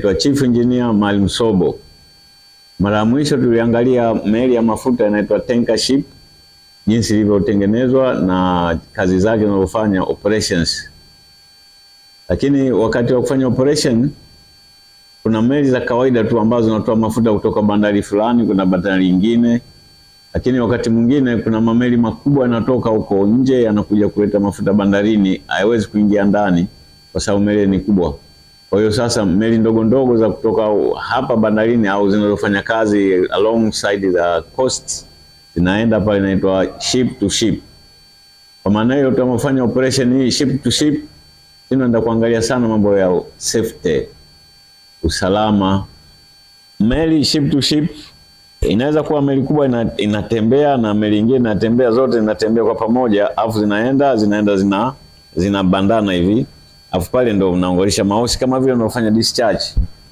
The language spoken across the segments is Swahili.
naitwa Chief Engineer Maalim Sobo. Mara mwisho tuliangalia meli ya mafuta inaitwa tanker ship, jinsi ilivyotengenezwa na kazi zake zinazofanya operations. Lakini wakati wa kufanya operation kuna meli za kawaida tu ambazo zinatoa mafuta kutoka bandari fulani kuna bandari nyingine. Lakini wakati mwingine kuna mameli makubwa yanatoka huko nje yanakuja kuleta mafuta bandarini, haiwezi kuingia ndani kwa sababu meli ni kubwa. Kwa hiyo sasa meli ndogo ndogo za kutoka hapa bandarini au zinazofanya kazi alongside the coast zinaenda pale, inaitwa ship to ship. Kwa maana hiyo tunafanya operation hii ship to ship, tunaenda kuangalia sana mambo ya safety, usalama. Meli ship to ship inaweza kuwa meli kubwa inatembea na meli nyingine inatembea, zote zinatembea kwa pamoja, afu zinabandana hivi. Afu pale ndo unaongolisha maosi kama vile unafanya discharge.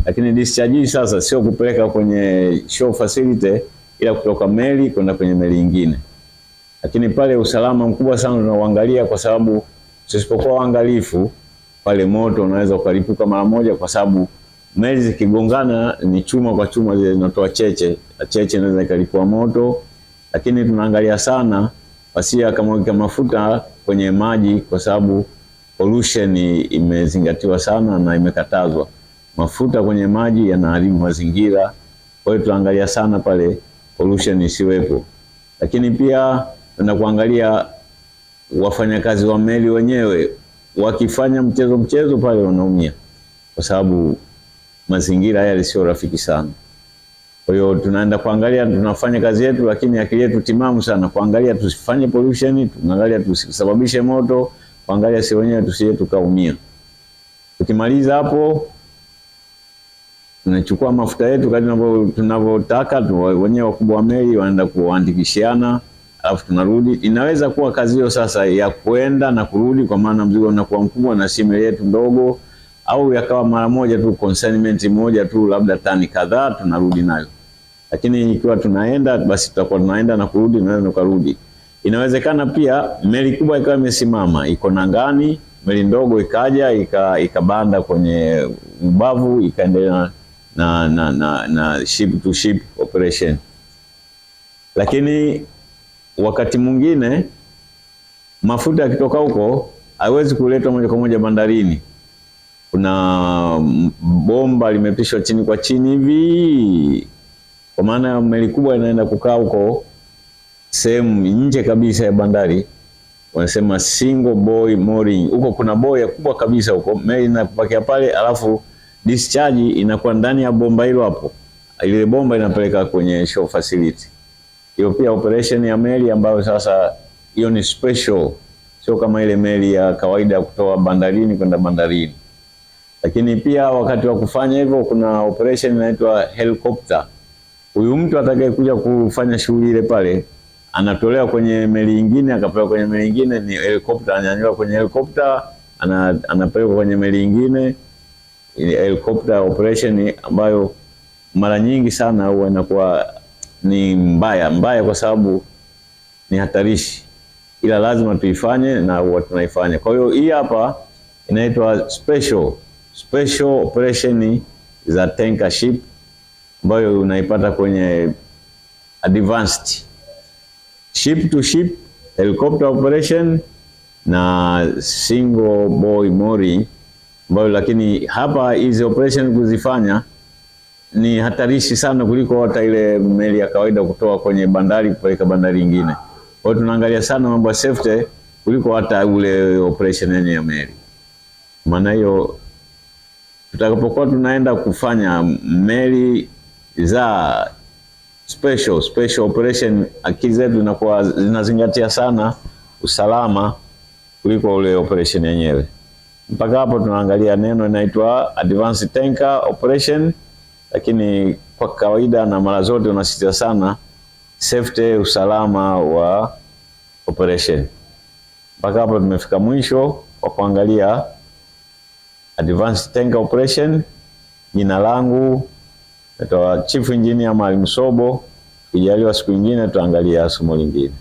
Lakini discharge hii sasa sio kupeleka kwenye shore facility, ila kutoka meli kwenda kwenye meli nyingine. Lakini pale usalama mkubwa sana tunaoangalia, kwa sababu tusipokuwa waangalifu pale moto unaweza ukalipuka mara moja, kwa sababu meli zikigongana ni chuma kwa chuma zile zinatoa cheche. Cheche inaweza ikalipua moto. Lakini tunaangalia sana pasia kama mafuta kwenye maji, kwa sababu pollution imezingatiwa sana na imekatazwa. Mafuta kwenye maji yanaharibu mazingira. Kwa hiyo tunaangalia sana pale pollution isiwepo. Lakini pia tunakuangalia wafanyakazi wa meli wenyewe, wakifanya mchezo pale wanaumia, kwa sababu mazingira yale sio rafiki sana. Kwa hiyo tunaenda kuangalia, tunafanya kazi yetu, lakini akili yetu timamu sana kuangalia tusifanye pollution, tunaangalia tusisababishe moto, kuangalia si wenyewe tusije tukaumia. Tukimaliza hapo tunachukua mafuta yetu kadri tunavyotaka, wenyewe wakubwa wa meli wanaenda kuandikishiana, alafu tunarudi. Inaweza kuwa kazi hiyo sasa ya kwenda na kurudi, kwa maana mzigo unakuwa mkubwa na si meli yetu ndogo, au yakawa mara moja tu consignment moja tu, labda tani kadhaa tunarudi nayo. Lakini ikiwa tunaenda basi tutakuwa tunaenda na kurudi na kurudi. Inawezekana pia meli kubwa ikawa imesimama iko nangani, meli ndogo ikaja ikabanda kwenye ubavu, ikaendelea na ship to ship operation. Lakini wakati mwingine mafuta yakitoka huko haiwezi kuletwa moja kwa moja bandarini. Kuna bomba limepitishwa chini kwa chini hivi, kwa maana meli kubwa inaenda kukaa huko sehemu nje kabisa ya bandari, wanasema single buoy mooring. Huko kuna boya kubwa kabisa huko, meli inapakia pale, alafu discharge inakuwa ndani ya bomba hilo hapo. Ile bomba inapeleka kwenye shore facility. Hiyo pia operation ya meli ambayo sasa hiyo ni special, sio kama ile meli ya kawaida kutoa bandarini kwenda bandarini. Lakini pia wakati wa kufanya hivyo kuna operation inaitwa helicopter. Huyu mtu atakayekuja kufanya shughuli ile pale anatolewa kwenye meli nyingine akapelekwa kwenye meli nyingine, ni helicopter, ananyanyuliwa kwenye helicopter anapelekwa kwenye meli nyingine. Helicopter operation ambayo mara nyingi sana huwa inakuwa ni mbaya kwa sababu ni hatarishi, ila lazima tuifanye na huwa tunaifanya. Kwa hiyo hii hapa inaitwa special operation za tanker ship, ambayo unaipata kwenye advanced ship to ship, helicopter operation na single buoy mooring, ambayo lakini hapa hizi operation kuzifanya ni hatarishi sana kuliko hata ile meli ya kawaida kutoa kwenye bandari kupeleka bandari nyingine. Kwa hiyo tunaangalia sana mambo ya safety kuliko hata ule operation yenyewe ya meli. Maana hiyo tutakapokuwa tunaenda kufanya meli za special operation, akili zetu zinakuwa zinazingatia sana usalama kuliko ule operation yenyewe. Mpaka hapo tunaangalia neno inaitwa advanced tanker operation, lakini kwa kawaida na mara zote unasisitiza sana safety, usalama wa operation. Mpaka hapo tumefika mwisho kwa kuangalia advanced tanker operation. Jina langu naitwa Chief Engineer Maalim Sobo. Kijaliwa siku nyingine tuangalia somo lingine.